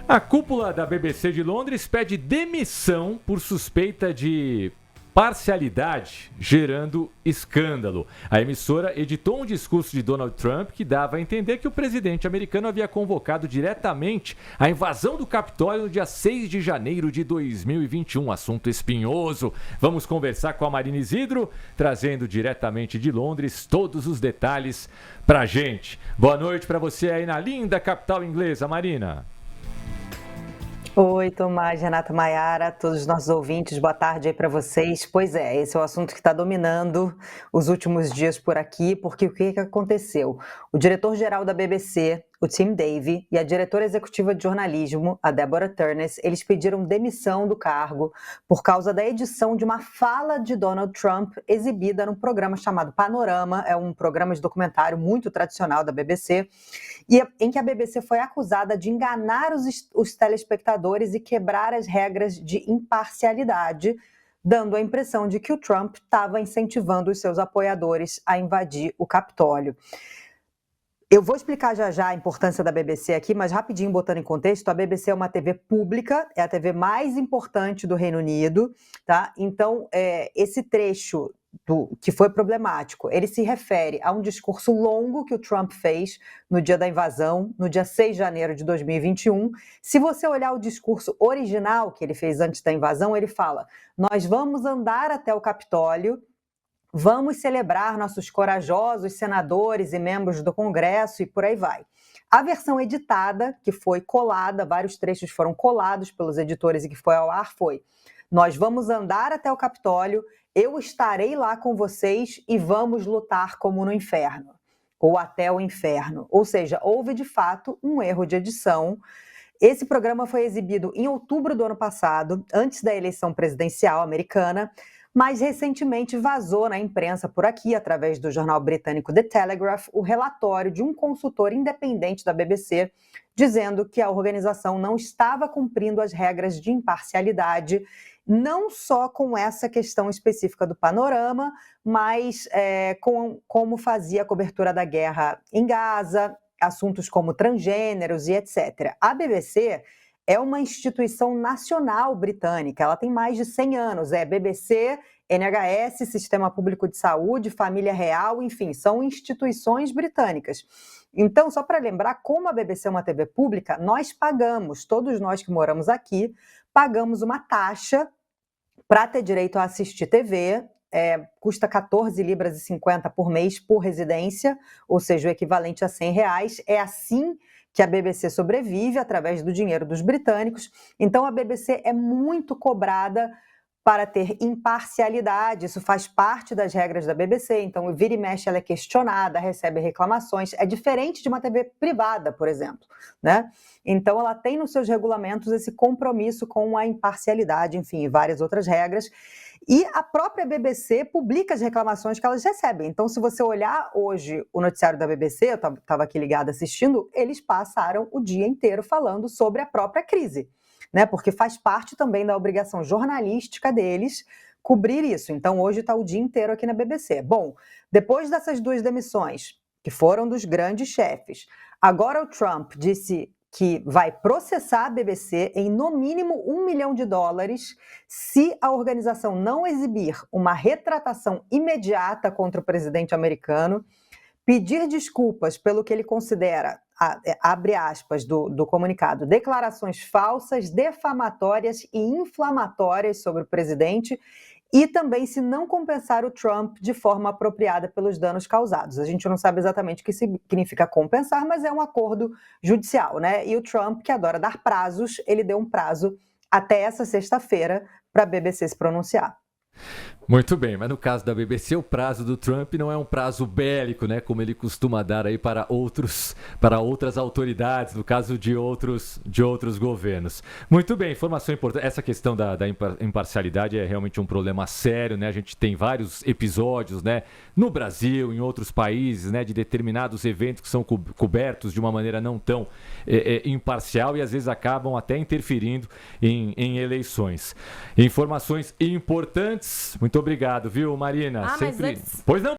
A cúpula da BBC de Londres pede demissão por suspeita de parcialidade, gerando escândalo. A emissora editou um discurso de Donald Trump que dava a entender que o presidente americano havia convocado diretamente a invasão do Capitólio no dia 6 de janeiro de 2021. Assunto espinhoso. Vamos conversar com a Marina Isidro, trazendo diretamente de Londres todos os detalhes pra gente. Boa noite para você aí na linda capital inglesa, Marina. Oi, Tomás, Renata Maiara, todos os nossos ouvintes, boa tarde aí para vocês. Pois é, esse é o assunto que está dominando os últimos dias por aqui, porque o que aconteceu? O diretor-geral da BBC, o Tim Davie, e a diretora executiva de jornalismo, a Deborah Turness, eles pediram demissão do cargo por causa da edição de uma fala de Donald Trump exibida num programa chamado Panorama, é um programa de documentário muito tradicional da BBC, em que a BBC foi acusada de enganar os telespectadores e quebrar as regras de imparcialidade, dando a impressão de que o Trump estava incentivando os seus apoiadores a invadir o Capitólio. Eu vou explicar já a importância da BBC aqui, mas rapidinho botando em contexto, a BBC é uma TV pública, é a TV mais importante do Reino Unido, tá? Então, esse trecho que foi problemático, ele se refere a um discurso longo que o Trump fez no dia da invasão, no dia 6 de janeiro de 2021. Se você olhar o discurso original que ele fez antes da invasão, ele fala: nós vamos andar até o Capitólio, vamos celebrar nossos corajosos senadores e membros do Congresso e por aí vai. A versão editada, que foi colada, vários trechos foram colados pelos editores e que foi ao ar, foi: nós vamos andar até o Capitólio, eu estarei lá com vocês e vamos lutar como no inferno, ou até o inferno. Ou seja, houve de fato um erro de edição. Esse programa foi exibido em outubro do ano passado, antes da eleição presidencial americana, mas recentemente vazou na imprensa por aqui, através do jornal britânico The Telegraph, o relatório de um consultor independente da BBC, dizendo que a organização não estava cumprindo as regras de imparcialidade, não só com essa questão específica do Panorama, mas com como fazia a cobertura da guerra em Gaza, assuntos como transgêneros e etc. A BBC é uma instituição nacional britânica, ela tem mais de 100 anos, é BBC, NHS, Sistema Público de Saúde, Família Real, enfim, são instituições britânicas. Então, só para lembrar, como a BBC é uma TV pública, nós pagamos, todos nós que moramos aqui, pagamos uma taxa para ter direito a assistir TV, custa 14 libras e 50 por mês por residência, ou seja, o equivalente a R$100, é assim que a BBC sobrevive, através do dinheiro dos britânicos. Então a BBC é muito cobrada para ter imparcialidade, isso faz parte das regras da BBC, então vira e mexe ela é questionada, recebe reclamações, é diferente de uma TV privada, por exemplo, né? Então ela tem nos seus regulamentos esse compromisso com a imparcialidade, enfim, várias outras regras, e a própria BBC publica as reclamações que elas recebem. Então, se você olhar hoje o noticiário da BBC, eu estava aqui ligada assistindo, eles passaram o dia inteiro falando sobre a própria crise, né? Porque faz parte também da obrigação jornalística deles cobrir isso. Então, hoje está o dia inteiro aqui na BBC. Bom, depois dessas duas demissões, que foram dos grandes chefes, agora o Trump disse que vai processar a BBC em no mínimo $1 milhão se a organização não exibir uma retratação imediata contra o presidente americano, pedir desculpas pelo que ele considera, abre aspas do comunicado, declarações falsas, defamatórias e inflamatórias sobre o presidente, e também se não compensar o Trump de forma apropriada pelos danos causados. A gente não sabe exatamente o que significa compensar, mas é um acordo judicial, né? E o Trump, que adora dar prazos, ele deu um prazo até essa sexta-feira para a BBC se pronunciar. Muito bem, mas no caso da BBC, o prazo do Trump não é um prazo bélico, né, como ele costuma dar aí para outras autoridades, no caso de outros governos. Muito bem, informação importante. Essa questão da imparcialidade é realmente um problema sério, né? A gente tem vários episódios, né, no Brasil, em outros países, né, de determinados eventos que são cobertos de uma maneira não tão imparcial e às vezes acabam até interferindo em eleições. Informações importantes. Muito obrigado, viu, Marina? Mas antes... Pois não?